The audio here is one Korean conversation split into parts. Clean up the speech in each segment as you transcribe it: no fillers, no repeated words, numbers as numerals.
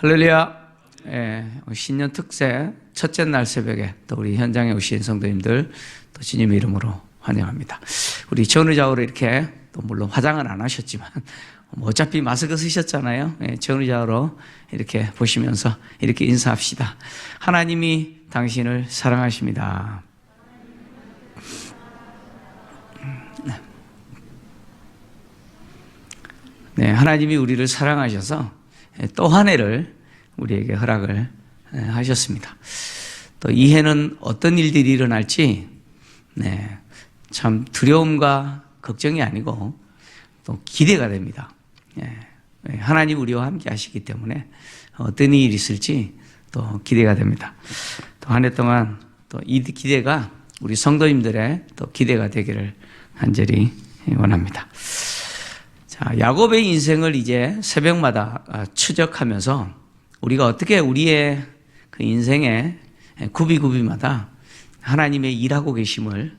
할렐루야. 신년 특세 첫째 날 새벽에 또 우리 현장에 오신 성도님들 또 주님의 이름으로 환영합니다. 우리 전의자로 이렇게 또 물론 화장은 안 하셨지만 어차피 마스크 쓰셨잖아요. 전의자로 이렇게 보시면서 이렇게 인사합시다. 하나님이 당신을 사랑하십니다. 네, 하나님이 우리를 사랑하셔서 또 한 해를 우리에게 허락을 하셨습니다. 또 이 해는 어떤 일들이 일어날지 참 두려움과 걱정이 아니고 또 기대가 됩니다. 하나님 우리와 함께 하시기 때문에 어떤 일이 있을지 또 기대가 됩니다. 또 한 해 동안 또 이 기대가 우리 성도님들의 또 기대가 되기를 간절히 원합니다. 자, 야곱의 인생을 이제 새벽마다 추적하면서 우리가 어떻게 우리의 그 인생의 구비구비마다 하나님의 일하고 계심을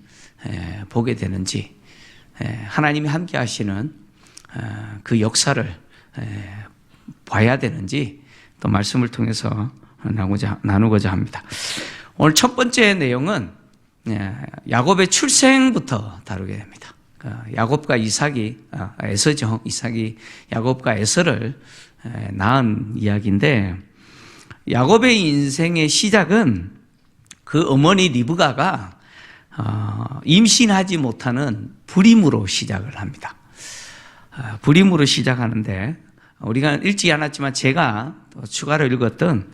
보게 되는지, 하나님이 함께 하시는 그 역사를 봐야 되는지 또 말씀을 통해서 나누고자 합니다. 오늘 첫 번째 내용은 야곱의 출생부터 다루게 됩니다. 야곱과 이삭이, 에서죠. 이삭이 야곱과 에서를 낳은 이야기인데, 야곱의 인생의 시작은 그 어머니 리브가가 임신하지 못하는 불임으로 시작을 합니다. 불임으로 시작하는데, 우리가 읽지 않았지만 제가 또 추가로 읽었던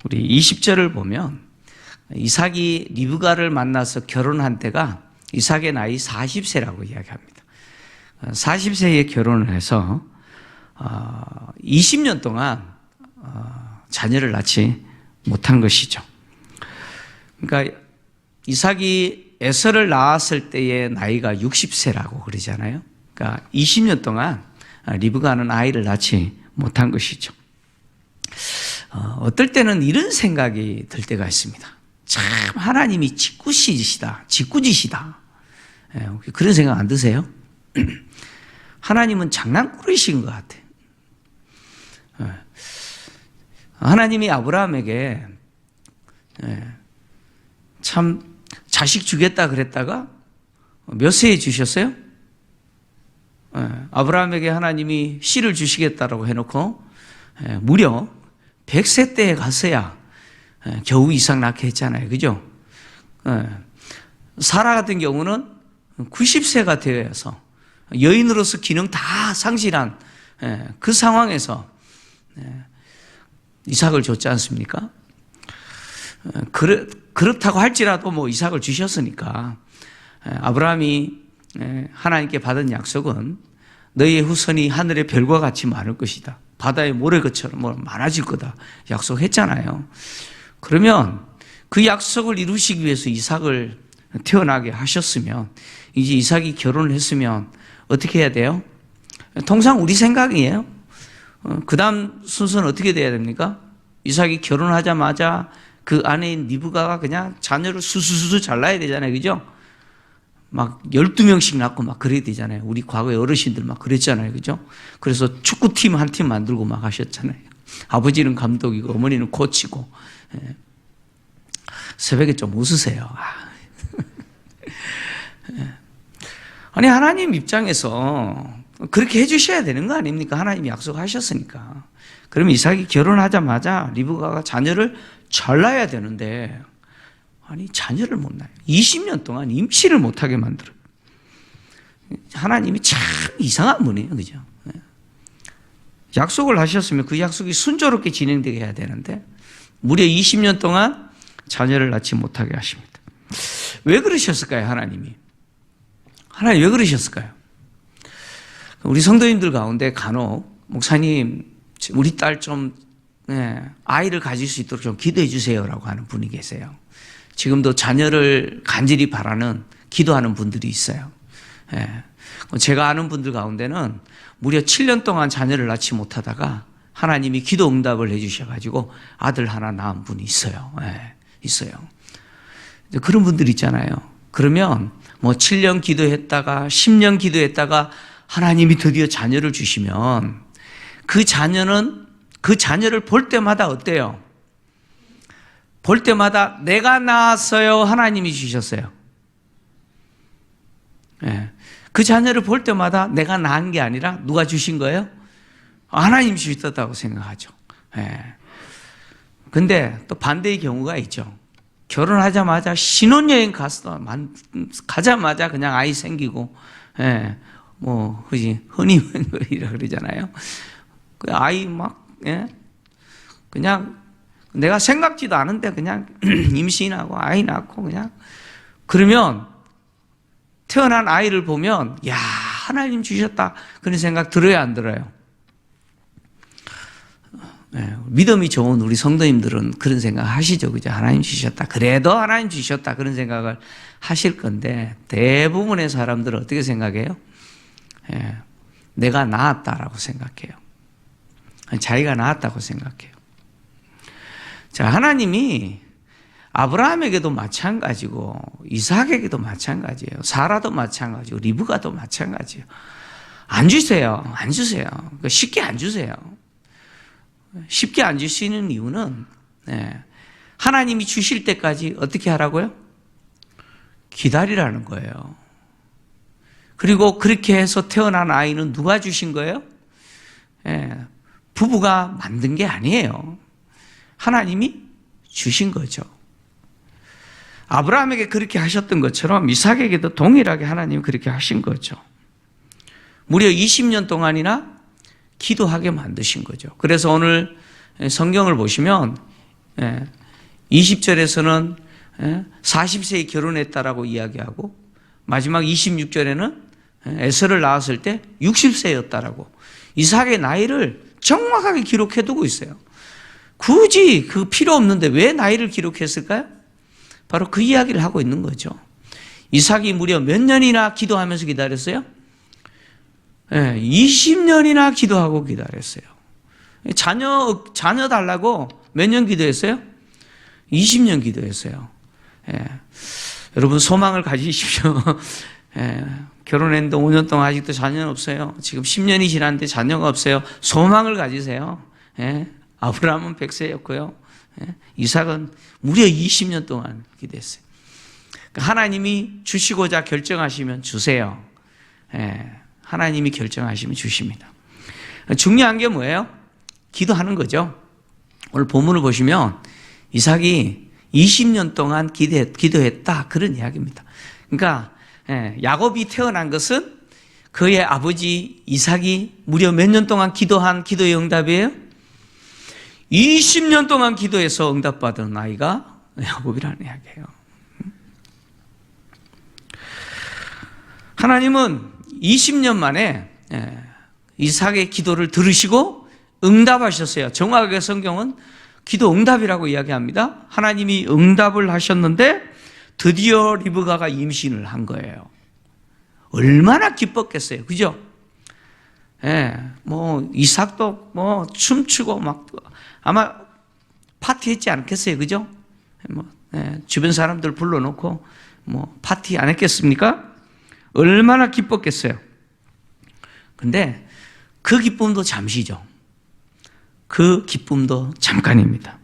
우리 20절을 보면 이삭이 리브가를 만나서 결혼한 때가 이삭의 나이 40세라고 이야기합니다. 40세에 결혼을 해서 20년 동안 자녀를 낳지 못한 것이죠. 그러니까 이삭이 에서를 낳았을 때의 나이가 60세라고 그러잖아요. 그러니까 20년 동안 리브가는 아이를 낳지 못한 것이죠. 어떨 때는 이런 생각이 들 때가 있습니다. 참 하나님이 짓궂으시다, 짓궂으시다. 그런 생각 안 드세요? 하나님은 장난꾸러기신 것 같아요. 하나님이 아브라함에게 참 자식 주겠다 그랬다가 몇 세에 주셨어요? 아브라함에게 하나님이 씨를 주시겠다라고 해놓고 무려 100세 때에 갔어야 겨우 이삭 낳게 했잖아요. 그죠? 사라 같은 경우는 90세가 되어서 여인으로서 기능 다 상실한 그 상황에서 이삭을 줬지 않습니까? 그렇다고 할지라도 뭐 이삭을 주셨으니까 아브라함이 하나님께 받은 약속은 너희의 후손이 하늘의 별과 같이 많을 것이다. 바다의 모래것처럼 많아질 거다. 약속했잖아요. 그러면 그 약속을 이루시기 위해서 이삭을 태어나게 하셨으면 이제 이삭이 결혼을 했으면 어떻게 해야 돼요? 통상 우리 생각이에요. 그 다음 순서는 어떻게 돼야 됩니까? 이삭이 결혼하자마자 그 아내인 리브가가 그냥 자녀를 수수수 잘라야 되잖아요. 그죠? 막 12명씩 낳고 막 그래야 되잖아요. 우리 과거의 어르신들 막 그랬잖아요. 그죠? 그래서 축구팀 한 팀 만들고 막 하셨잖아요. 아버지는 감독이고 어머니는 코치고. 새벽에 좀 웃으세요. 아니 하나님 입장에서 그렇게 해주셔야 되는 거 아닙니까? 하나님이 약속하셨으니까. 그러면 이삭이 결혼하자마자 리브가가 자녀를 잘 낳아야 되는데 아니 자녀를 못 낳아요. 20년 동안 임신을 못하게 만들어요. 하나님이 참 이상한 분이에요. 그죠? 약속을 하셨으면 그 약속이 순조롭게 진행되게 해야 되는데 무려 20년 동안 자녀를 낳지 못하게 하십니다. 왜 그러셨을까요? 하나님이 왜 그러셨을까요? 우리 성도님들 가운데 간혹 목사님 우리 딸 좀 아이를 가질 수 있도록 좀 기도해 주세요라고 하는 분이 계세요. 지금도 자녀를 간절히 바라는 기도하는 분들이 있어요. 제가 아는 분들 가운데는 무려 7년 동안 자녀를 낳지 못하다가 하나님이 기도 응답을 해 주셔가지고 아들 하나 낳은 분이 있어요. 있어요. 그런 분들 있잖아요. 그러면 뭐 7년 기도했다가 10년 기도했다가 하나님이 드디어 자녀를 주시면 그 자녀는 그 자녀를 볼 때마다 어때요? 볼 때마다 내가 낳았어요? 하나님이 주셨어요? 예. 그 자녀를 볼 때마다 내가 낳은 게 아니라 누가 주신 거예요? 하나님이 주셨다고 생각하죠. 예. 근데 또 반대의 경우가 있죠. 결혼하자마자 신혼여행 가자마자 그냥 아이 생기고, 예. 그지, 허니문이라 그러잖아요. 그 아이 막, 예. 그냥 내가 생각지도 않은데 그냥 임신하고 아이 낳고 그냥 그러면 태어난 아이를 보면 야, 하나님 주셨다 그런 생각 들어요, 안 들어요? 네, 믿음이 좋은 우리 성도님들은 그런 생각 하시죠, 그죠? 하나님 주셨다, 그래도 하나님 주셨다 그런 생각을 하실 건데 대부분의 사람들은 어떻게 생각해요? 네, 내가 낳았다라고 생각해요. 자기가 낳았다고 생각해요. 자, 하나님이 아브라함에게도 마찬가지고 이삭에게도 마찬가지예요. 사라도 마찬가지고 리브가도 마찬가지예요. 안 주세요. 안 주세요. 쉽게 안 주세요. 쉽게 안 주시는 이유는 하나님이 주실 때까지 어떻게 하라고요? 기다리라는 거예요. 그리고 그렇게 해서 태어난 아이는 누가 주신 거예요? 부부가 만든 게 아니에요. 하나님이 주신 거죠. 아브라함에게 그렇게 하셨던 것처럼 이삭에게도 동일하게 하나님이 그렇게 하신 거죠. 무려 20년 동안이나 기도하게 만드신 거죠. 그래서 오늘 성경을 보시면 20절에서는 40세에 결혼했다라고 이야기하고 마지막 26절에는 에서를 낳았을 때 60세였다라고 이삭의 나이를 정확하게 기록해두고 있어요. 굳이 그 필요 없는데 왜 나이를 기록했을까요? 바로 그 이야기를 하고 있는 거죠. 이삭이 무려 몇 년이나 기도하면서 기다렸어요? 20년이나 기도하고 기다렸어요. 자녀 달라고 몇 년 기도했어요? 20년 기도했어요. 여러분 소망을 가지십시오. 결혼했는데 5년 동안 아직도 자녀는 없어요. 지금 10년이 지났는데 자녀가 없어요. 소망을 가지세요. 아브라함은 100세였고요. 이삭은 무려 20년 동안 기도했어요. 하나님이 주시고자 결정하시면 주세요. 하나님이 결정하시면 주십니다. 중요한 게 뭐예요? 기도하는 거죠. 오늘 본문을 보시면 이삭이 20년 동안 기도했다 그런 이야기입니다. 그러니까 야곱이 태어난 것은 그의 아버지 이삭이 무려 몇 년 동안 기도한 기도의 응답이에요? 20년 동안 기도해서 응답받은 아이가 야곱이라는 이야기예요. 하나님은 20년 만에 이삭의 기도를 들으시고 응답하셨어요. 정확하게 성경은 기도 응답이라고 이야기합니다. 하나님이 응답을 하셨는데 드디어 리브가가 임신을 한 거예요. 얼마나 기뻤겠어요. 그죠? 이삭도 춤추고 막 아마 파티했지 않겠어요. 그죠? 주변 사람들 불러놓고 파티 안 했겠습니까? 얼마나 기뻤겠어요. 근데 그 기쁨도 잠시죠. 그 기쁨도 잠깐입니다.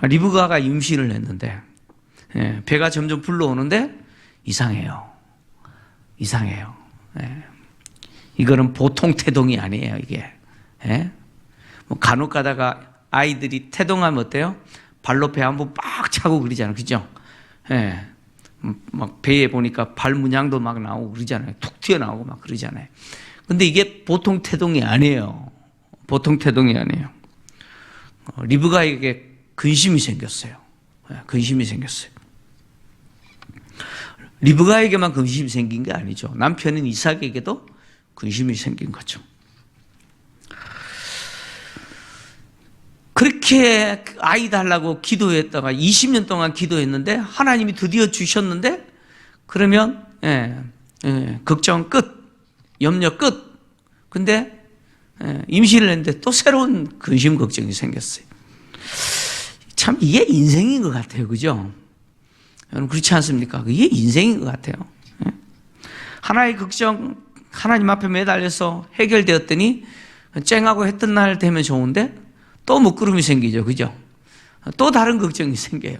리브가가 임신을 했는데 배가 점점 불러오는데 이상해요. 이거는 보통 태동이 아니에요. 이게 간혹 가다가 아이들이 태동하면 어때요? 발로 배 한번 빡 차고 그러잖아요. 그죠? 막 배에 보니까 발 문양도 막 나오고 그러잖아요. 툭 튀어나오고 막 그러잖아요. 근데 이게 보통 태동이 아니에요. 보통 태동이 아니에요. 리브가에게 근심이 생겼어요. 근심이 생겼어요. 리브가에게만 근심이 생긴 게 아니죠. 남편인 이삭에게도 근심이 생긴 거죠. 그렇게 아이 달라고 기도했다가 20년 동안 기도했는데 하나님이 드디어 주셨는데 그러면 걱정 끝, 염려 끝. 근데 임신을 했는데 또 새로운 근심 걱정이 생겼어요. 참 이게 인생인 것 같아요. 그죠? 여러분 그렇지 않습니까? 이게 인생인 것 같아요. 하나의 걱정 하나님 앞에 매달려서 해결되었더니 쨍하고 했던 날 되면 좋은데 또 먹구름이 생기죠. 그죠? 또 다른 걱정이 생겨요.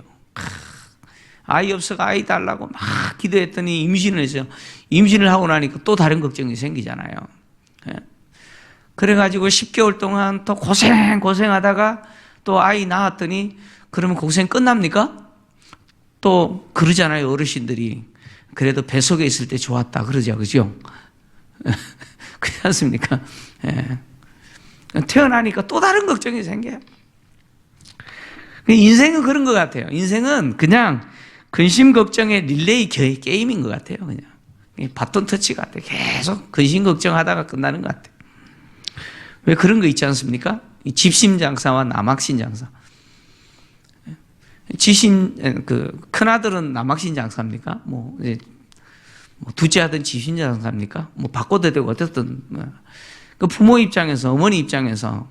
아이 없어가 아이 달라고 막 기도했더니 임신을 했어요. 임신을 하고 나니까 또 다른 걱정이 생기잖아요. 그래가지고 10개월 동안 또 고생하다가 또 아이 낳았더니 그러면 고생 끝납니까? 또 그러잖아요. 어르신들이. 그래도 뱃속에 있을 때 좋았다 그러죠. 그죠? 그렇지 않습니까? 태어나니까 또 다른 걱정이 생겨요. 인생은 그런 것 같아요. 인생은 그냥 근심 걱정의 릴레이 게임인 것 같아요. 그냥 바톤 터치 같아요. 계속 근심 걱정하다가 끝나는 것 같아요. 왜 그런 거 있지 않습니까? 집신 장사와 남학신 장사. 큰 아들은 남학신 장사입니까? 이제 둘째 아들은 집신 장사입니까? 바꿔도 되고 어쨌든 그 부모 입장에서 어머니 입장에서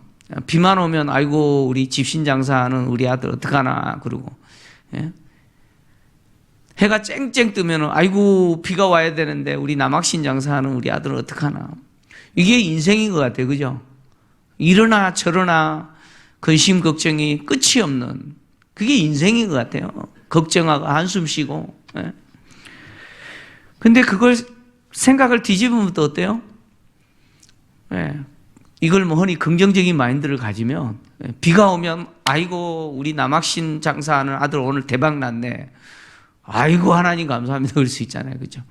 비만 오면 아이고 우리 집신 장사하는 우리 아들 어떡하나 그러고 해가 쨍쨍 뜨면 아이고 비가 와야 되는데 우리 남학신 장사하는 우리 아들은 어떡하나. 이게 인생인 것 같아요. 그죠? 이러나 저러나 근심 걱정이 끝이 없는 그게 인생인 것 같아요. 걱정하고 한숨 쉬고. 근데 그걸 생각을 뒤집으면 또 어때요? 이걸 흔히 긍정적인 마인드를 가지면 비가 오면 아이고 우리 남학신 장사하는 아들 오늘 대박 났네. 아이고 하나님 감사합니다. 그럴 수 있잖아요. 그죠?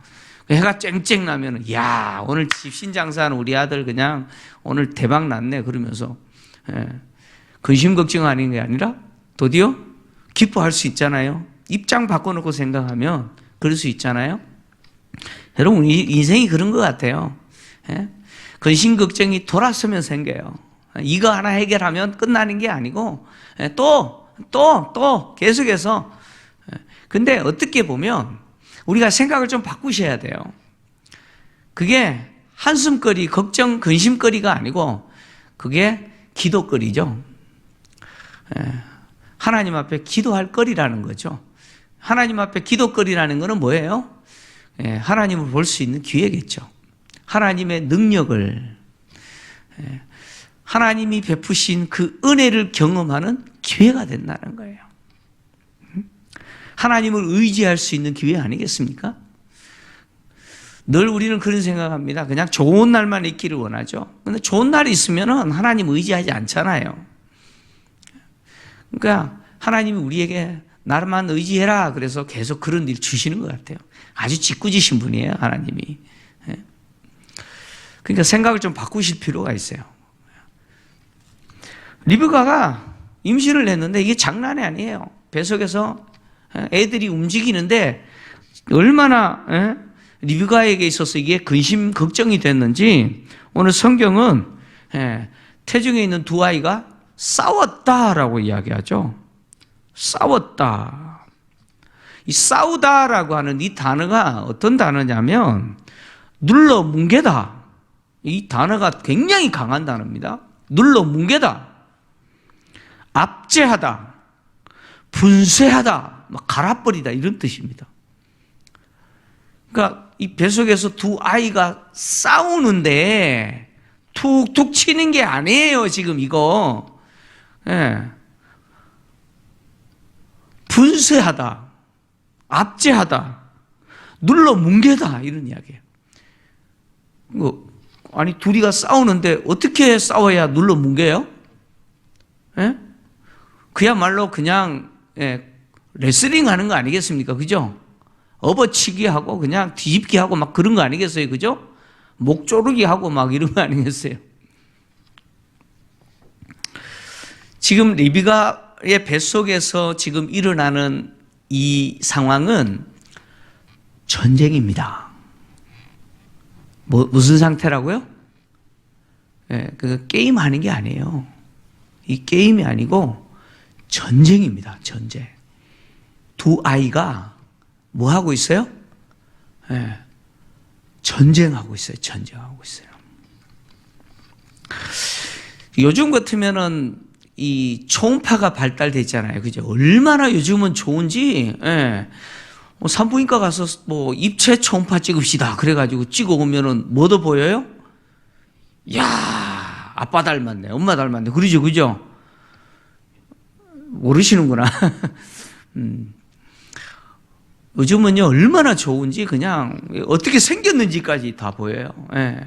해가 쨍쨍 나면 야 오늘 집신 장사하는 우리 아들 그냥 오늘 대박 났네 그러면서 근심 걱정 아닌 게 아니라 드디어 기뻐할 수 있잖아요. 입장 바꿔놓고 생각하면 그럴 수 있잖아요. 여러분 인생이 그런 것 같아요. 근심 걱정이 돌아서면 생겨요. 이거 하나 해결하면 끝나는 게 아니고 또 계속해서. 근데 어떻게 보면 우리가 생각을 좀 바꾸셔야 돼요. 그게 한숨거리, 걱정, 근심거리가 아니고 그게 기도거리죠. 하나님 앞에 기도할 거리라는 거죠. 하나님 앞에 기도거리라는 거는 뭐예요? 하나님을 볼 수 있는 기회겠죠. 하나님의 능력을, 하나님이 베푸신 그 은혜를 경험하는 기회가 된다는 거예요. 하나님을 의지할 수 있는 기회 아니겠습니까? 늘 우리는 그런 생각합니다. 그냥 좋은 날만 있기를 원하죠. 그런데 좋은 날이 있으면 하나님 의지하지 않잖아요. 그러니까 하나님이 우리에게 나만 의지해라 그래서 계속 그런 일 주시는 것 같아요. 아주 짓궂으신 분이에요, 하나님이. 그러니까 생각을 좀 바꾸실 필요가 있어요. 리브가가 임신을 했는데 이게 장난이 아니에요. 뱃속에서 애들이 움직이는데 얼마나 리브가에게 있어서 이게 근심 걱정이 됐는지 오늘 성경은 태중에 있는 두 아이가 싸웠다라고 이야기하죠. 싸웠다. 이 싸우다라고 하는 이 단어가 어떤 단어냐면 눌러 뭉개다. 이 단어가 굉장히 강한 단어입니다. 눌러 뭉개다. 압제하다. 분쇄하다. 막 갈아버리다 이런 뜻입니다. 그러니까 이 뱃속에서 두 아이가 싸우는데 툭툭 치는 게 아니에요. 지금 이거. 분쇄하다. 압제하다. 눌러 뭉개다 이런 이야기예요. 아니 둘이가 싸우는데 어떻게 싸워야 눌러 뭉개요? 그야말로 그냥 레슬링 하는 거 아니겠습니까? 그죠? 업어치기 하고 그냥 뒤집기 하고 막 그런 거 아니겠어요? 그죠? 목 조르기 하고 막 이런 거 아니겠어요? 지금 리브가의 뱃속에서 지금 일어나는 이 상황은 전쟁입니다. 무슨 상태라고요? 그 게임 하는 게 아니에요. 이 게임이 아니고 전쟁입니다. 전쟁. 두 아이가 뭐 하고 있어요? 전쟁하고 있어요. 전쟁하고 있어요. 요즘 같으면은 이 초음파가 발달됐잖아요. 그죠? 얼마나 요즘은 좋은지, 산부인과 가서 뭐 입체 초음파 찍읍시다. 그래가지고 찍어오면은 뭐도 보여요? 야, 아빠 닮았네. 엄마 닮았네. 그러죠. 그죠? 모르시는구나. 요즘은요, 얼마나 좋은지 그냥 어떻게 생겼는지까지 다 보여요. 예.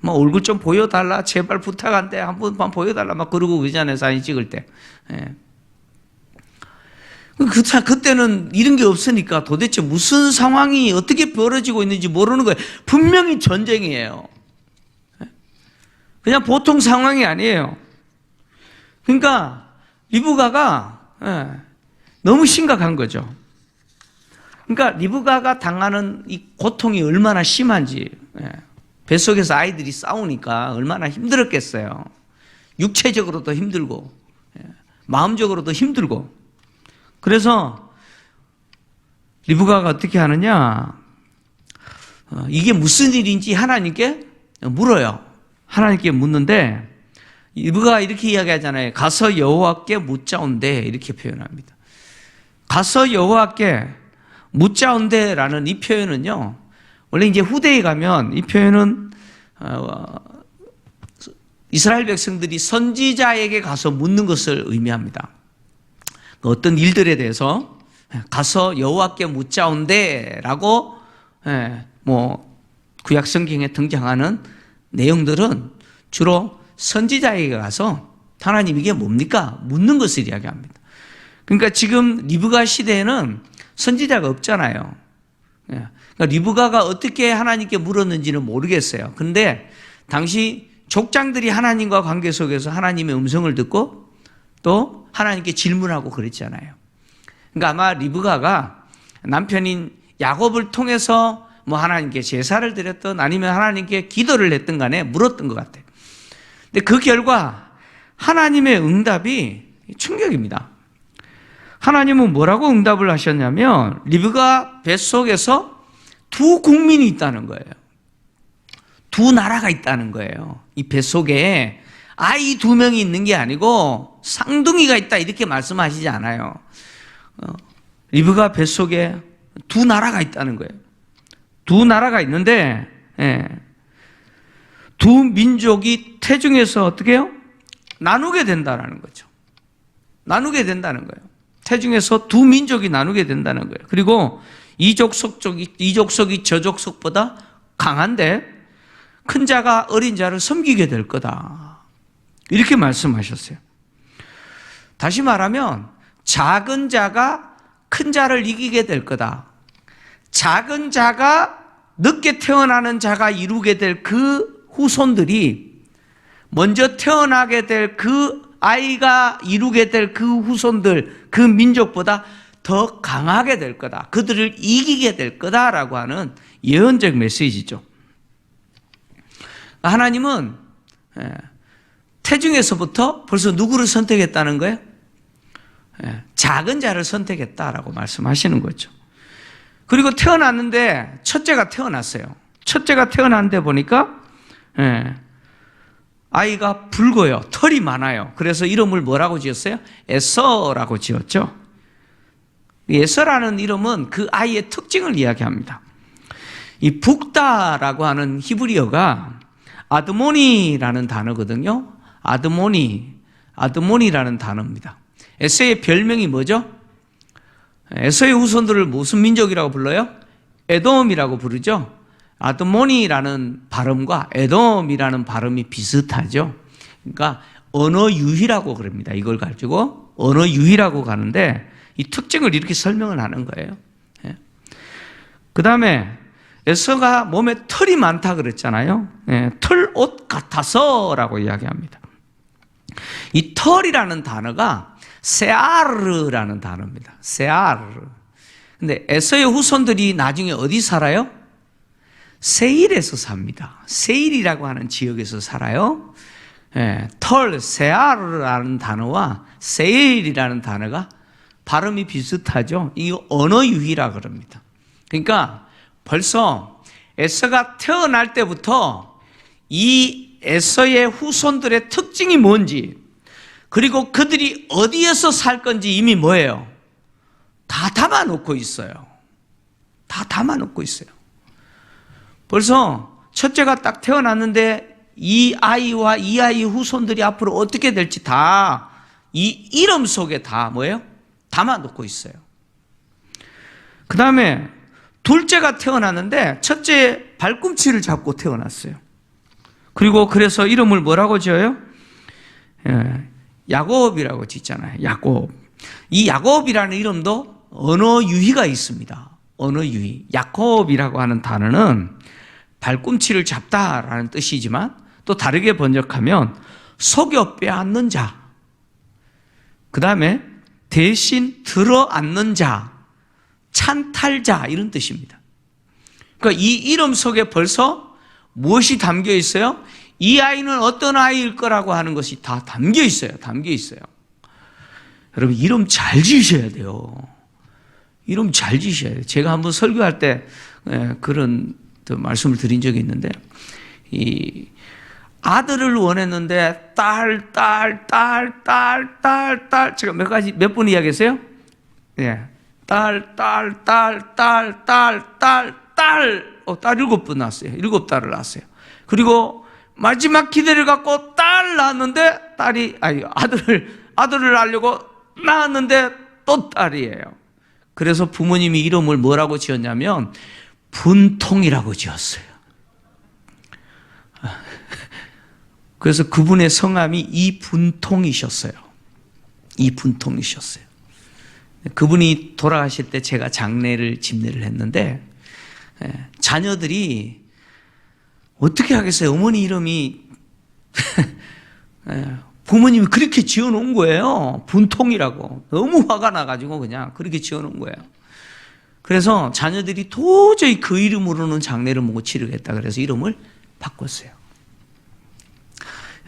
뭐 얼굴 좀 보여달라, 제발 부탁한데 한 번만 보여달라 막 그러고 그러잖아요, 사진 찍을 때. 예. 그때는 이런 게 없으니까 도대체 무슨 상황이 어떻게 벌어지고 있는지 모르는 거예요. 분명히 전쟁이에요. 그냥 보통 상황이 아니에요. 그러니까 리브가가 너무 심각한 거죠. 그러니까 리브가가 당하는 이 고통이 얼마나 심한지, 뱃속에서 아이들이 싸우니까 얼마나 힘들었겠어요. 육체적으로도 힘들고 마음적으로도 힘들고. 그래서 리브가가 어떻게 하느냐, 이게 무슨 일인지 하나님께 물어요. 하나님께 묻는데 리브가가 이렇게 이야기하잖아요. 가서 여호와께 묻자온대, 이렇게 표현합니다. 가서 여호와께 묻자온대라는 이 표현은요, 원래 이제 후대에 가면 이 표현은 이스라엘 백성들이 선지자에게 가서 묻는 것을 의미합니다. 어떤 일들에 대해서 가서 여호와께 묻자온대라고 뭐 구약 성경에 등장하는 내용들은 주로 선지자에게 가서 하나님 이게 뭡니까? 묻는 것을 이야기합니다. 그러니까 지금 리브가 시대에는 선지자가 없잖아요. 그러니까 리브가가 어떻게 하나님께 물었는지는 모르겠어요. 그런데 당시 족장들이 하나님과 관계 속에서 하나님의 음성을 듣고 또 하나님께 질문하고 그랬잖아요. 그러니까 아마 리브가가 남편인 야곱을 통해서 뭐 하나님께 제사를 드렸던 아니면 하나님께 기도를 했던 간에 물었던 것 같아요. 근데 그 결과 하나님의 응답이 충격입니다. 하나님은 뭐라고 응답을 하셨냐면 리브가 뱃속에서 두 국민이 있다는 거예요. 두 나라가 있다는 거예요. 이 뱃속에 아이 두 명이 있는 게 아니고 쌍둥이가 있다 이렇게 말씀하시지 않아요. 리브가 뱃속에 두 나라가 있다는 거예요. 두 나라가 있는데 두 민족이 태중에서 어떻게 해요? 나누게 된다는 거죠. 나누게 된다는 거예요. 태중에서 두 민족이 나누게 된다는 거예요. 그리고 이 족속이 저 족속보다 강한데 큰 자가 어린 자를 섬기게 될 거다. 이렇게 말씀하셨어요. 다시 말하면 작은 자가 큰 자를 이기게 될 거다. 작은 자가 늦게 태어나는 자가 이루게 될 그 후손들이 먼저 태어나게 될 그 아이가 이루게 될 그 후손들, 그 민족보다 더 강하게 될 거다. 그들을 이기게 될 거다라고 하는 예언적 메시지죠. 하나님은 태중에서부터 벌써 누구를 선택했다는 거예요? 작은 자를 선택했다라고 말씀하시는 거죠. 그리고 태어났는데 첫째가 태어났어요. 첫째가 태어났는데 보니까 아이가 붉어요. 털이 많아요. 그래서 이름을 뭐라고 지었어요? 에서라고 지었죠. 에서라는 이름은 그 아이의 특징을 이야기합니다. 이 붓다라고 하는 히브리어가 아드모니라는 단어거든요. 아드모니라는 단어입니다. 에서의 별명이 뭐죠? 에서의 후손들을 무슨 민족이라고 불러요? 에돔이라고 부르죠. 아드모니라는 발음과 에돔이라는 발음이 비슷하죠. 그러니까 언어 유희라고 그럽니다. 이걸 가지고 언어 유희라고 가는데 이 특징을 이렇게 설명을 하는 거예요. 그 다음에 에서가 몸에 털이 많다 그랬잖아요. 털옷 같아서라고 이야기합니다. 이 털이라는 단어가 세아르라는 단어입니다. 세아르. 근데 에서의 후손들이 나중에 어디 살아요? 세일에서 삽니다. 세일이라고 하는 지역에서 살아요. 털, 세아르라는 단어와 세일이라는 단어가 발음이 비슷하죠. 이 언어 유희라 그럽니다. 그러니까 벌써 에서가 태어날 때부터 이 에서의 후손들의 특징이 뭔지, 그리고 그들이 어디에서 살 건지 이미 뭐예요? 다 담아놓고 있어요. 다 담아놓고 있어요. 벌써 첫째가 딱 태어났는데 이 아이와 이 아이 후손들이 앞으로 어떻게 될지 다 이 이름 속에 다 뭐예요? 담아놓고 있어요. 그 다음에 둘째가 태어났는데 첫째 발꿈치를 잡고 태어났어요. 그리고 그래서 이름을 뭐라고 지어요? 야곱이라고 짓잖아요. 야곱. 이 야곱이라는 이름도 언어 유희가 있습니다. 언어 유희. 야곱이라고 하는 단어는 발꿈치를 잡다라는 뜻이지만 또 다르게 번역하면 속여 빼앗는 자, 그 다음에 대신 들어앉는 자, 찬탈자 이런 뜻입니다. 그러니까 이 이름 속에 벌써 무엇이 담겨 있어요? 이 아이는 어떤 아이일 거라고 하는 것이 다 담겨 있어요. 담겨 있어요. 여러분 이름 잘 지으셔야 돼요. 이름 잘 지으셔야 돼요. 제가 한번 설교할 때 그런 말씀을 드린 적이 있는데 이 아들을 원했는데 딸 제가 몇 분 이야기했어요? 예. 딸 7분 낳았어요. 7딸을 낳았어요. 그리고 마지막 기대를 갖고 딸 낳았는데 아들을 낳으려고 낳았는데 또 딸이에요. 그래서 부모님이 이름을 뭐라고 지었냐면 분통이라고 지었어요. 그래서 그분의 성함이 이분통이셨어요. 이분통이셨어요. 그분이 돌아가실 때 제가 집례를 했는데 자녀들이 어떻게 하겠어요? 어머니 이름이 부모님이 그렇게 지어놓은 거예요. 분통이라고. 너무 화가 나가지고 그냥 그렇게 지어놓은 거예요. 그래서 자녀들이 도저히 그 이름으로는 장례를 못 치르겠다. 그래서 이름을 바꿨어요.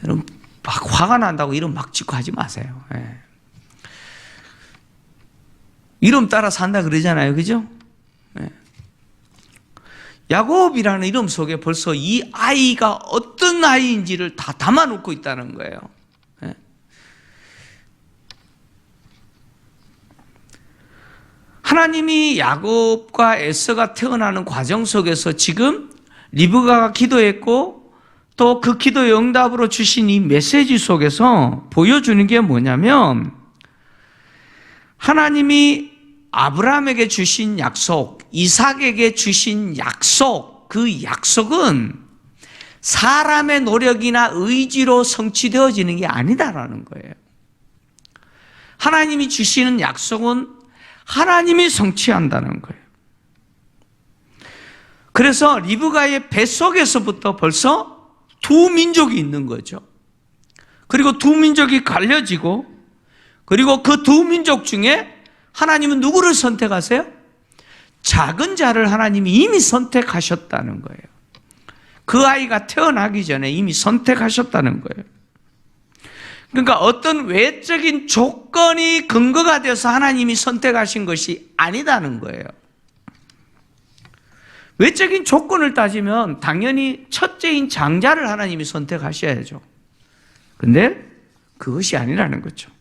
여러분 막 화가 난다고 이름 막 짓고 하지 마세요. 이름 따라 산다 그러잖아요. 그죠? 야곱이라는 이름 속에 벌써 이 아이가 어떤 아이인지를 다 담아놓고 있다는 거예요. 하나님이 야곱과 에서가 태어나는 과정 속에서 지금 리브가가 기도했고 또 그 기도의 응답으로 주신 이 메시지 속에서 보여주는 게 뭐냐면 하나님이 아브라함에게 주신 약속, 이삭에게 주신 약속, 그 약속은 사람의 노력이나 의지로 성취되어지는 게 아니다라는 거예요. 하나님이 주시는 약속은 하나님이 성취한다는 거예요. 그래서 리브가의 뱃속에서부터 벌써 두 민족이 있는 거죠. 그리고 두 민족이 갈려지고 그리고 그 두 민족 중에 하나님은 누구를 선택하세요? 작은 자를 하나님이 이미 선택하셨다는 거예요. 그 아이가 태어나기 전에 이미 선택하셨다는 거예요. 그러니까 어떤 외적인 조건이 근거가 되어서 하나님이 선택하신 것이 아니다는 거예요. 외적인 조건을 따지면 당연히 첫째인 장자를 하나님이 선택하셔야죠. 근데 그것이 아니라는 거죠.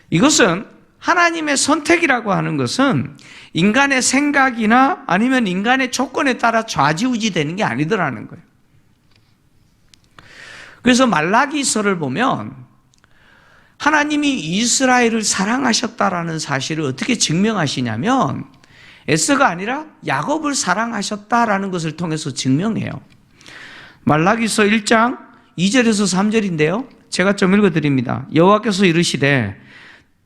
이것은 하나님의 선택이라고 하는 것은 인간의 생각이나 아니면 인간의 조건에 따라 좌지우지 되는 게 아니더라는 거예요. 그래서 말라기서를 보면 하나님이 이스라엘을 사랑하셨다라는 사실을 어떻게 증명하시냐면 에서가 아니라 야곱을 사랑하셨다라는 것을 통해서 증명해요. 말라기서 1장 2절에서 3절인데요. 제가 좀 읽어드립니다. 여호와께서 이르시되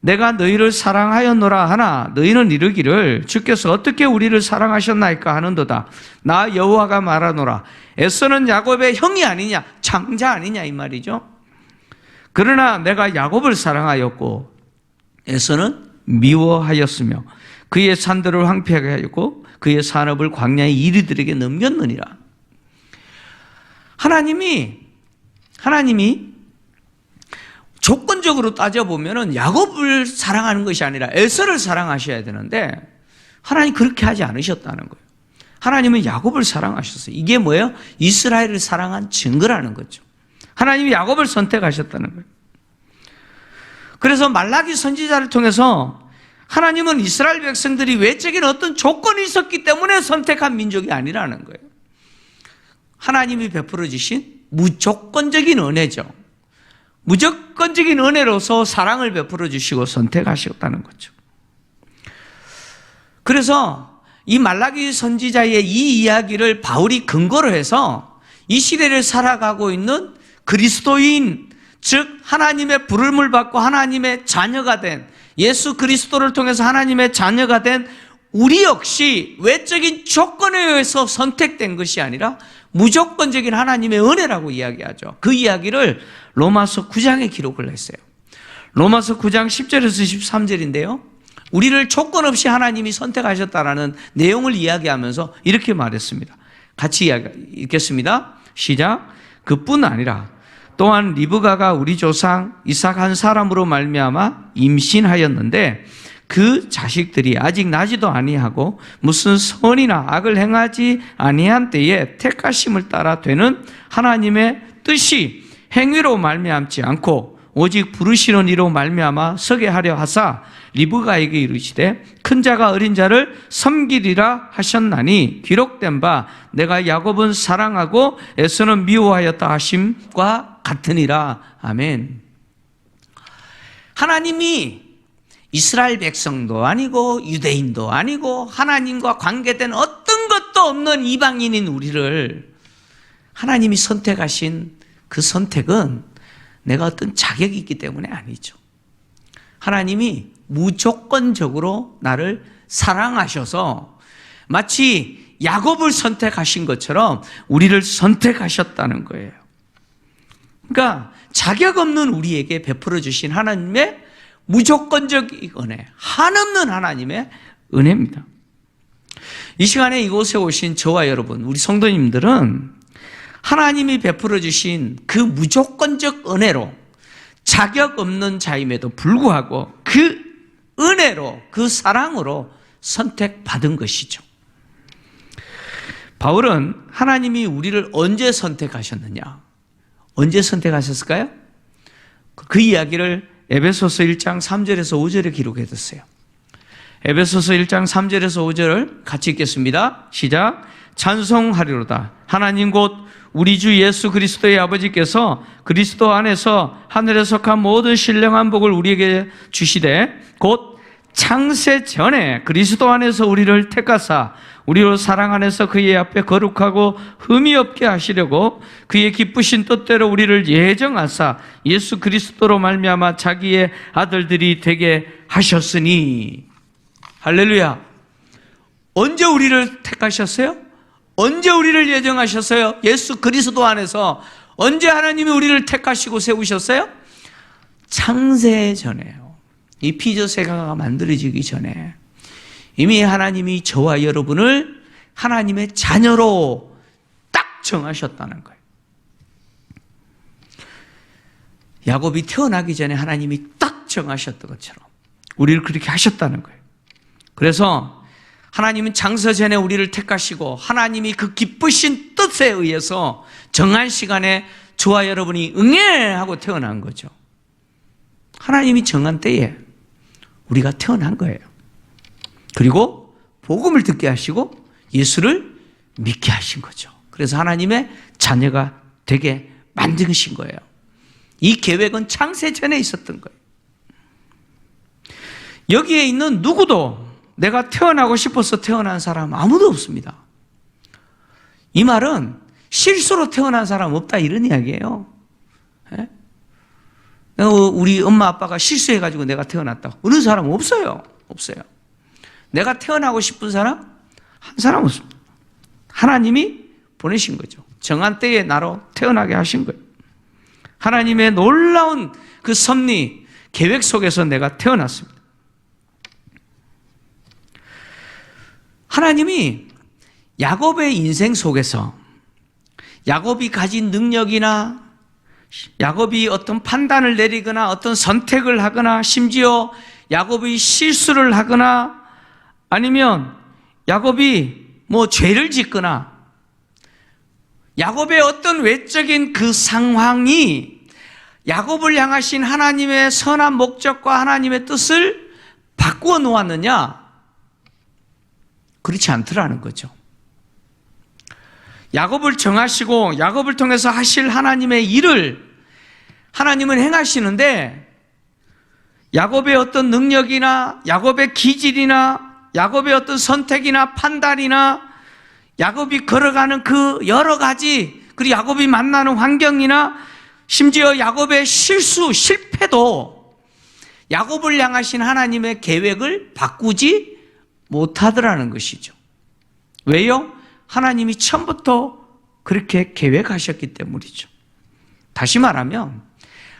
내가 너희를 사랑하였노라 하나 너희는 이르기를 주께서 어떻게 우리를 사랑하셨나이까 하는도다. 나 여호와가 말하노라. 에서는 야곱의 형이 아니냐 장자 아니냐 이 말이죠. 그러나 내가 야곱을 사랑하였고 에서는 미워하였으며 그의 산들을 황폐하게 하였고 그의 산업을 광야의 이리들에게 넘겼느니라. 하나님이 조건적으로 따져보면 야곱을 사랑하는 것이 아니라 에서를 사랑하셔야 되는데 하나님 그렇게 하지 않으셨다는 거예요. 하나님은 야곱을 사랑하셨어요. 이게 뭐예요? 이스라엘을 사랑한 증거라는 거죠. 하나님이 야곱을 선택하셨다는 거예요. 그래서 말라기 선지자를 통해서 하나님은 이스라엘 백성들이 외적인 어떤 조건이 있었기 때문에 선택한 민족이 아니라는 거예요. 하나님이 베풀어 주신 무조건적인 은혜죠. 무조건적인 은혜로서 사랑을 베풀어 주시고 선택하셨다는 거죠. 그래서 이 말라기 선지자의 이 이야기를 바울이 근거로 해서 이 시대를 살아가고 있는 그리스도인, 즉 하나님의 부름을 받고 하나님의 자녀가 된, 예수 그리스도를 통해서 하나님의 자녀가 된 우리 역시 외적인 조건에 의해서 선택된 것이 아니라 무조건적인 하나님의 은혜라고 이야기하죠. 그 이야기를 로마서 9장에 기록을 했어요. 로마서 9장 10절에서 13절인데요. 우리를 조건 없이 하나님이 선택하셨다라는 내용을 이야기하면서 이렇게 말했습니다. 같이 읽겠습니다. 시작. 그뿐 아니라 또한 리브가가 우리 조상 이삭 한 사람으로 말미암아 임신하였는데 그 자식들이 아직 나지도 아니하고 무슨 선이나 악을 행하지 아니한 때에 택하심을 따라 되는 하나님의 뜻이 행위로 말미암지 않고 오직 부르시는 이로 말미암아 서게 하려 하사 리브가에게 이르시되 큰 자가 어린 자를 섬기리라 하셨나니 기록된 바 내가 야곱은 사랑하고 에서는 미워하였다 하심과 같으니라. 아멘. 하나님이 이스라엘 백성도 아니고 유대인도 아니고 하나님과 관계된 어떤 것도 없는 이방인인 우리를 하나님이 선택하신 그 선택은 내가 어떤 자격이 있기 때문에 아니죠. 하나님이 무조건적으로 나를 사랑하셔서 마치 야곱을 선택하신 것처럼 우리를 선택하셨다는 거예요. 그러니까 자격 없는 우리에게 베풀어 주신 하나님의 무조건적 은혜, 한없는 하나님의 은혜입니다. 이 시간에 이곳에 오신 저와 여러분, 우리 성도님들은 하나님이 베풀어 주신 그 무조건적 은혜로 자격 없는 자임에도 불구하고 그 은혜로, 그 사랑으로 선택받은 것이죠. 바울은 하나님이 우리를 언제 선택하셨느냐? 언제 선택하셨을까요? 그 이야기를 에베소서 1장 3절에서 5절에 기록해뒀어요. 에베소서 1장 3절에서 5절을 같이 읽겠습니다. 시작. 찬송하리로다. 하나님 곧 우리 주 예수 그리스도의 아버지께서 그리스도 안에서 하늘에 속한 모든 신령한 복을 우리에게 주시되 곧 창세 전에 그리스도 안에서 우리를 택하사 우리로 사랑 안에서 그의 앞에 거룩하고 흠이 없게 하시려고 그의 기쁘신 뜻대로 우리를 예정하사 예수 그리스도로 말미암아 자기의 아들들이 되게 하셨으니. 할렐루야. 언제 우리를 택하셨어요? 언제 우리를 예정하셨어요? 예수 그리스도 안에서. 언제 하나님이 우리를 택하시고 세우셨어요? 창세 전에요. 이 피조세계가 만들어지기 전에 이미 하나님이 저와 여러분을 하나님의 자녀로 딱 정하셨다는 거예요. 야곱이 태어나기 전에 하나님이 딱 정하셨던 것처럼 우리를 그렇게 하셨다는 거예요. 그래서 하나님은 창세 전에 우리를 택하시고 하나님이 그 기쁘신 뜻에 의해서 정한 시간에 저와 여러분이 응애하고 태어난 거죠. 하나님이 정한 때에 우리가 태어난 거예요. 그리고 복음을 듣게 하시고 예수를 믿게 하신 거죠. 그래서 하나님의 자녀가 되게 만드신 거예요. 이 계획은 창세 전에 있었던 거예요. 여기에 있는 누구도 내가 태어나고 싶어서 태어난 사람 아무도 없습니다. 이 말은 실수로 태어난 사람 없다 이런 이야기예요. 우리 엄마 아빠가 실수해가지고 내가 태어났다고 그런 사람 없어요. 없어요. 내가 태어나고 싶은 사람 한 사람 없습니다. 하나님이 보내신 거죠. 정한 때에 나로 태어나게 하신 거예요. 하나님의 놀라운 그 섭리 계획 속에서 내가 태어났습니다. 하나님이 야곱의 인생 속에서 야곱이 가진 능력이나 야곱이 어떤 판단을 내리거나 어떤 선택을 하거나 심지어 야곱이 실수를 하거나 아니면 야곱이 죄를 짓거나 야곱의 어떤 외적인 그 상황이 야곱을 향하신 하나님의 선한 목적과 하나님의 뜻을 바꾸어 놓았느냐? 그렇지 않더라는 거죠. 야곱을 정하시고 야곱을 통해서 하실 하나님의 일을 하나님은 행하시는데 야곱의 어떤 능력이나 야곱의 기질이나 야곱의 어떤 선택이나 판단이나 야곱이 걸어가는 그 여러 가지, 그리고 야곱이 만나는 환경이나 심지어 야곱의 실패도 야곱을 향하신 하나님의 계획을 바꾸지 못하더라는 것이죠. 왜요? 하나님이 처음부터 그렇게 계획하셨기 때문이죠. 다시 말하면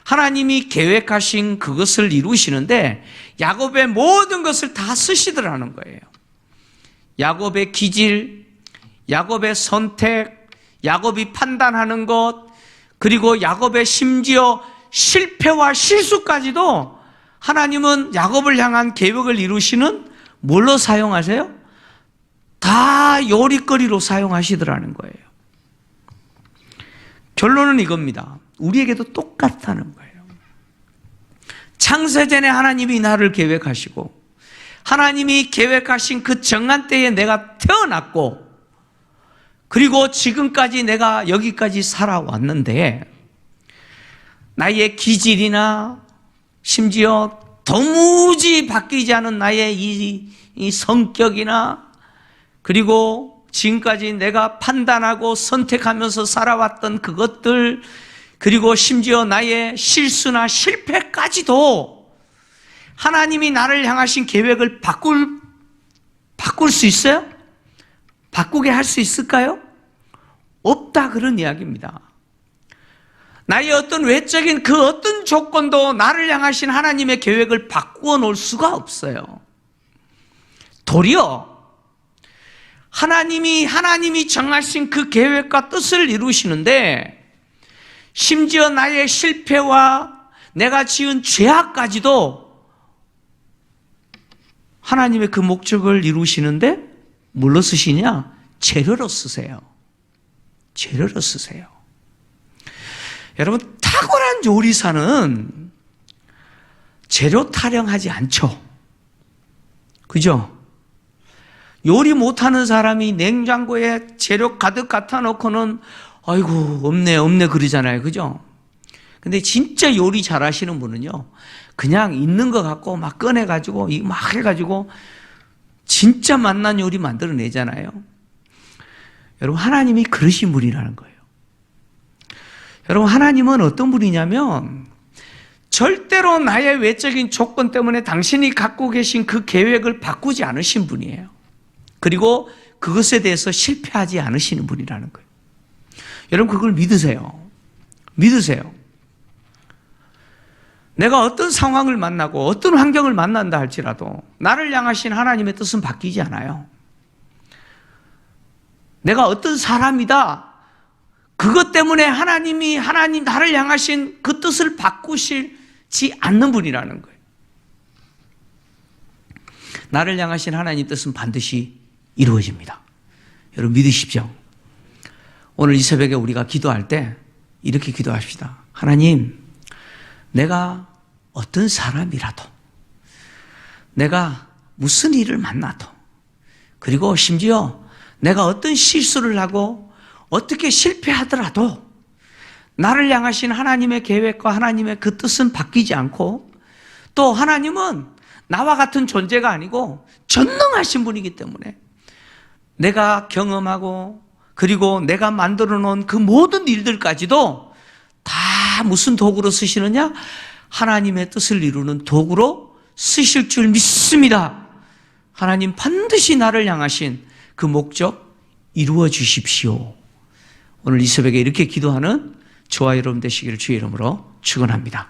하나님이 계획하신 그것을 이루시는데 야곱의 모든 것을 다 쓰시더라는 거예요. 야곱의 기질, 야곱의 선택, 야곱이 판단하는 것, 그리고 야곱의 심지어 실패와 실수까지도 하나님은 야곱을 향한 계획을 이루시는 뭘로 사용하세요? 다 요리거리로 사용하시더라는 거예요. 결론은 이겁니다. 우리에게도 똑같다는 거예요. 창세전에 하나님이 나를 계획하시고 하나님이 계획하신 그 정한 때에 내가 태어났고 그리고 지금까지 내가 여기까지 살아왔는데 나의 기질이나 심지어 도무지 바뀌지 않은 나의 이 성격이나 그리고 지금까지 내가 판단하고 선택하면서 살아왔던 그것들, 그리고 심지어 나의 실수나 실패까지도 하나님이 나를 향하신 계획을 바꿀 수 있어요? 바꾸게 할 수 있을까요? 없다, 그런 이야기입니다. 나의 어떤 외적인 그 어떤 조건도 나를 향하신 하나님의 계획을 바꾸어 놓을 수가 없어요. 도리어 하나님이 정하신 그 계획과 뜻을 이루시는데 심지어 나의 실패와 내가 지은 죄악까지도 하나님의 그 목적을 이루시는데 뭘로 쓰시냐? 재료로 쓰세요. 재료로 쓰세요. 여러분, 탁월한 요리사는 재료 타령하지 않죠. 그죠? 요리 못하는 사람이 냉장고에 재료 가득 갖다 놓고는 아이고 없네 그러잖아요. 그죠? 근데 진짜 요리 잘하시는 분은요, 그냥 있는 거 갖고 막 꺼내가지고 막 해가지고 진짜 맛난 요리 만들어내잖아요. 여러분, 하나님이 그러신 분이라는 거예요. 여러분, 하나님은 어떤 분이냐면 절대로 나의 외적인 조건 때문에 당신이 갖고 계신 그 계획을 바꾸지 않으신 분이에요. 그리고 그것에 대해서 실패하지 않으시는 분이라는 거예요. 여러분, 그걸 믿으세요. 믿으세요. 내가 어떤 상황을 만나고 어떤 환경을 만난다 할지라도 나를 향하신 하나님의 뜻은 바뀌지 않아요. 내가 어떤 사람이다, 그것 때문에 하나님 나를 향하신 그 뜻을 바꾸시지 않는 분이라는 거예요. 나를 향하신 하나님 뜻은 반드시 이루어집니다. 여러분, 믿으십시오. 오늘 이 새벽에 우리가 기도할 때 이렇게 기도합시다. 하나님, 내가 어떤 사람이라도, 내가 무슨 일을 만나도, 그리고 심지어 내가 어떤 실수를 하고 어떻게 실패하더라도 나를 향하신 하나님의 계획과 하나님의 그 뜻은 바뀌지 않고, 또 하나님은 나와 같은 존재가 아니고 전능하신 분이기 때문에 내가 경험하고 그리고 내가 만들어 놓은 그 모든 일들까지도 다 무슨 도구로 쓰시느냐? 하나님의 뜻을 이루는 도구로 쓰실 줄 믿습니다. 하나님 반드시 나를 향하신 그 목적 이루어 주십시오. 오늘 이 새벽에 이렇게 기도하는 저와 여러분 되시기를 주의 이름으로 축원합니다.